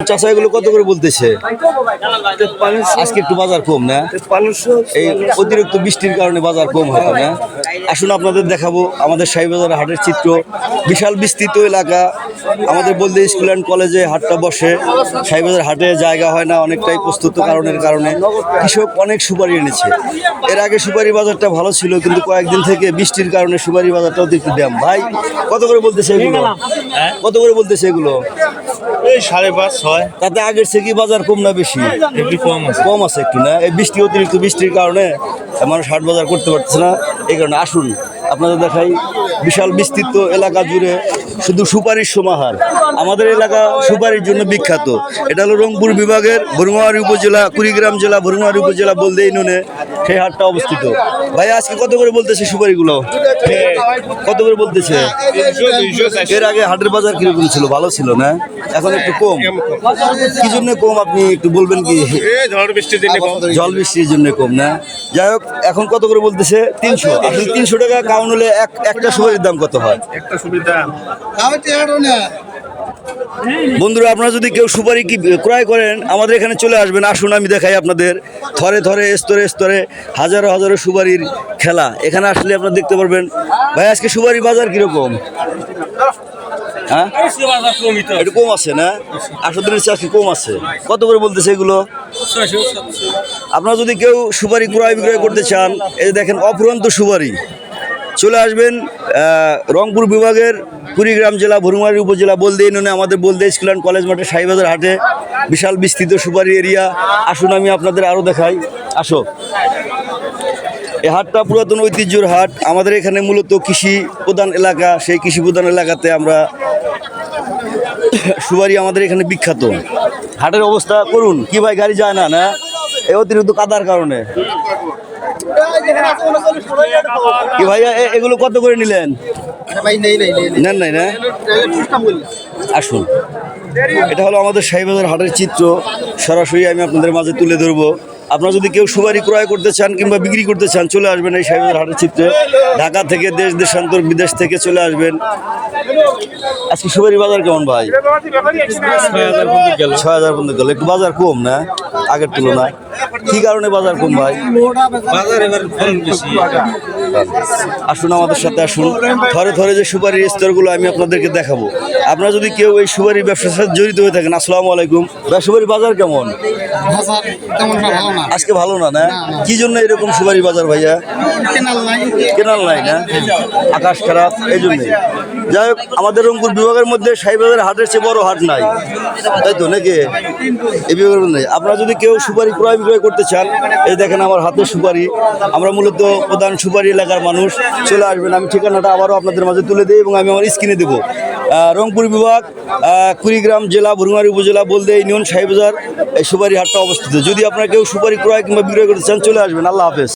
চাষা এগুলো কত করে বলতেছে? আজকে একটু বাজার কম না? এই অতিরিক্ত বৃষ্টির কারণে বাজার কম হতো না। আসুন আপনাদের দেখাবো আমাদের শাহীবাজার হাটের চিত্র। বিশাল বিস্তৃত এলাকা। আমাদের বলতে স্কুল অ্যান্ড কলেজে হাটটা বসে। শাহীবাজার হাটে জায়গা হয় না, অনেকটাই প্রস্তুত কারণের কারণে কৃষক অনেক সুপারি এনেছে। এর আগে সুপারি বাজারটা ভালো ছিল, কিন্তু কয়েকদিন থেকে বৃষ্টির কারণে সুপারি বাজারটা অতিরিক্ত দাম। ভাই কত করে বলতেছে এগুলো? কত করে বলতেছে এগুলো? এই 5.5 6। তাতে আগের থেকে বাজার কম না বেশি? একটু কম আছে। কম আছে একটু না? এই বৃষ্টি অতিরিক্ত বৃষ্টির কারণে মানুষ হাট বাজার করতে পারতেছে না, এই কারণে। আসুন আপনাদের দেখাই বিশাল বিস্তৃত এলাকা জুড়ে শুধু সুপারির সমাহার। আমাদের এলাকা সুপারির জন্য বিখ্যাত। এটা হলো রংপুর বিভাগের ভুরুঙ্গামারী উপজেলা, কুড়িগ্রাম জেলা, ভুরুঙ্গামারী উপজেলা বলতে ইউনিয়নে সেই হাটটা অবস্থিত। ভাই আজকে কত করে বলতেছে সুপারিগুলো? কত করে বলতেছে? এর আগে হাটের বাজার কিরকম ছিল? ভালো ছিল না? এখন একটু কম। কি জন্য কম আপনি একটু বলবেন কি? ঝড় বৃষ্টির জন্য কম। জল বৃষ্টির জন্য কম না? যাই হোক, এখন কত করে বলতেছে? 300। আসলে 300 টাকা কাউন হলে একটা সুপারির দাম কত হয়? একটা সুবিধা বন্ধুরা, আপনারা যদি কেউ সুপারি কি ক্রয় করেন আমাদের এখানে চলে আসবেন। আসুন আমি দেখাই আপনাদের থরে থরে স্তরে স্তরে হাজারো হাজারো সুপারির খেলা। এখানে আসলে আপনারা দেখতে পারবেন। ভাই আজকে সুপারি বাজার কিরকম? হ্যাঁ, একটু কম আছে না? 800 দিনের চেয়ে আজকে কম আছে। কত করে বলতেছে এগুলো? আপনারা যদি কেউ সুপারি ক্রয় বিক্রয় করতে চান, এই দেখেন অফুরন্ত সুপারি। চলে আসবেন রংপুর বিভাগের কুড়িগ্রাম জেলা, ভুরুঙ্গামারী উপজেলা বলদে ইউনিয়নে আমাদের বলদে স্কুল অ্যান্ড কলেজ মাঠে শাহীবাজার হাটে বিশাল বিস্তৃত সুপারি এরিয়া। আসুন আমি আপনাদের আরও দেখাই। আসো, এই হাটটা পুরাতন ঐতিহ্যর হাট। আমাদের এখানে মূলত কৃষি প্রধান এলাকা। সেই কৃষি প্রধান এলাকাতে আমরা সুপারি আমাদের এখানে বিখ্যাত। হাটের অবস্থা করুন কি ভাই, গাড়ি যায় না না এই অতিরিক্ত কাদার কারণে। কি ভাইয়া এগুলো কত করে নিলেন? নেন নাই না? আসুন, এটা হলো আমাদের শাহীবাজার হাটের চিত্র। সরাসরি আমি আপনাদের মাঝে তুলে ধরবো। আপনারা যদি কেউ সুপারি ক্রয় করতে চান কিংবা বিক্রি করতে চান, চলে আসবেন এই শাহীবাজার হাটের চিত্রে। ঢাকা থেকে দেশ দেশান্তর বিদেশ থেকে চলে আসবেন। আজকে সুপারি বাজার কেমন ভাই? 6,000 পর্যন্ত গেল। একটু বাজার কম না আগের তুলনায়? কি কারণে বাজার কম ভাই? আসুন আমাদের সাথে আসুন। থরে থরে যে সুপারির স্তরগুলো আমি আপনাদেরকে দেখাবো। আপনারা যদি কেউ এই সুপারির ব্যবসার সাথে জড়িত হয়ে থাকেন, আসসালামু আলাইকুম। সুপারি বাজার কেমন? আজকে ভালো না? না কি জন্য এরকম সুপারি বাজার ভাইয়া? কেনাল নাই না? আকাশ খারাপ, এই জন্য। যাই হোক, আমাদের রংপুর বিভাগের মধ্যে শাহীবাজার হাটের চেয়ে বড় হাট নাই, তাই তো নাকি? এই বিভাগের মধ্যে আপনারা যদি কেউ সুপারি ক্রয় বিক্রয় করতে চান, এই দেখেন আমার হাতের সুপারি। আমরা মূলত প্রধান সুপারি এলাকার মানুষ। চলে আসবেন। আমি ঠিকানাটা আবারও আপনাদের মাঝে তুলে দিই এবং আমি আমার স্ক্রিনে দেবো। রংপুর বিভাগ, কুড়িগ্রাম জেলা, ভুরুঙ্গামারী উপজেলা বলতে ইউনিয়ন, শাহীবাজার এই সুপারি হাটটা অবস্থিত। যদি আপনারা কেউ সুপারি ক্রয় কিংবা বিক্রয় করতে চান, চলে আসবেন। আল্লাহ হাফেজ।